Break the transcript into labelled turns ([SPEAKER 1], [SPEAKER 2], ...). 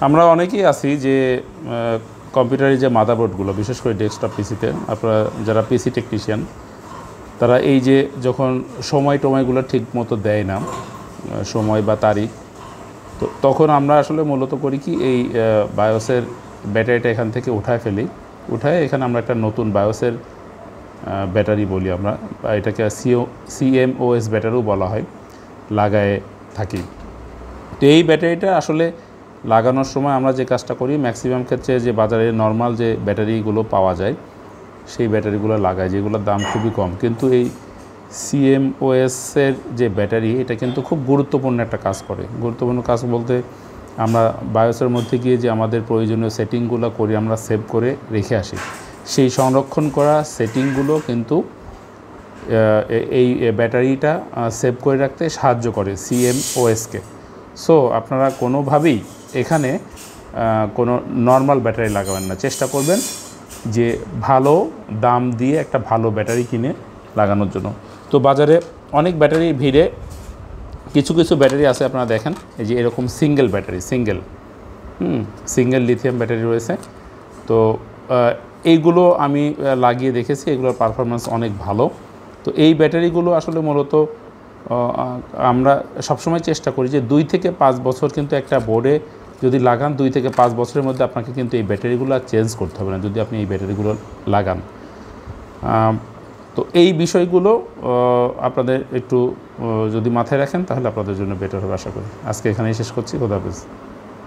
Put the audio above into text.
[SPEAKER 1] আমরা অনেকেই আছি যে কম্পিউটারের যে মাদারবোর্ডগুলো, বিশেষ করে ডেস্কটপ পিসিতে, আপনারা যারা পিসি টেকনিশিয়ান, তারা এই যে যখন সময়গুলো ঠিক মতো দেয় না, সময় বা তারিখ, তো তখন আমরা আসলে মূলত করি কি, এই বায়োসের ব্যাটারিটা এখান থেকে উঠায় ফেলি। উঠায় এখানে আমরা একটা নতুন বায়োসের ব্যাটারি বলি আমরা, এটাকে CMOS ব্যাটারিও বলা হয়, লাগায়ে থাকি। তো এই ব্যাটারিটা আসলে লাগানোর সময় আমরা যে কাজটা করি, ম্যাক্সিমাম ক্ষেত্রে যে বাজারে নর্মাল যে ব্যাটারিগুলো পাওয়া যায় সেই ব্যাটারিগুলো লাগায়, যেগুলোর দাম খুবই কম। কিন্তু এই CMOS-এর যে ব্যাটারি, এটা কিন্তু খুব গুরুত্বপূর্ণ একটা কাজ করে। গুরুত্বপূর্ণ কাজ বলতে, আমরা বায়োসের মধ্যে গিয়ে যে আমাদের প্রয়োজনীয় সেটিংগুলো করি, আমরা সেভ করে রেখে আসি, সেই সংরক্ষণ করা সেটিংগুলো কিন্তু এই ব্যাটারিটা সেভ করে রাখতে সাহায্য করে CMOS-কে। সো আপনারা কোনোভাবেই এখানে কোনো নর্মাল ব্যাটারি লাগাবেন না, চেষ্টা করবেন যে ভালো দাম দিয়ে একটা ভালো ব্যাটারি কিনে লাগানোর জন্য। তো বাজারে অনেক ব্যাটারি ভিড়ে কিছু ব্যাটারি আছে, আপনারা দেখেন এই যে এরকম single battery, single lithium battery রয়েছে। তো এইগুলো আমি লাগিয়ে দেখেছি, এগুলোর পারফরমেন্স অনেক ভালো। তো এই ব্যাটারিগুলো আসলে মূলত আমরা সবসময় চেষ্টা করি যে 2 থেকে 5 বছর কিন্তু একটা বোর্ডে যদি লাগান, 2 থেকে 5 বছরের মধ্যে আপনাকে কিন্তু এই ব্যাটারিগুলো চেঞ্জ করতে হবে না, যদি আপনি এই ব্যাটারিগুলো লাগান। তো এই বিষয়গুলো আপনাদের একটু যদি মাথায় রাখেন, তাহলে আপনাদের জন্য বেটার হবে আশা করি। আজকে এখানেই শেষ করছি। খোদা হাফেজ।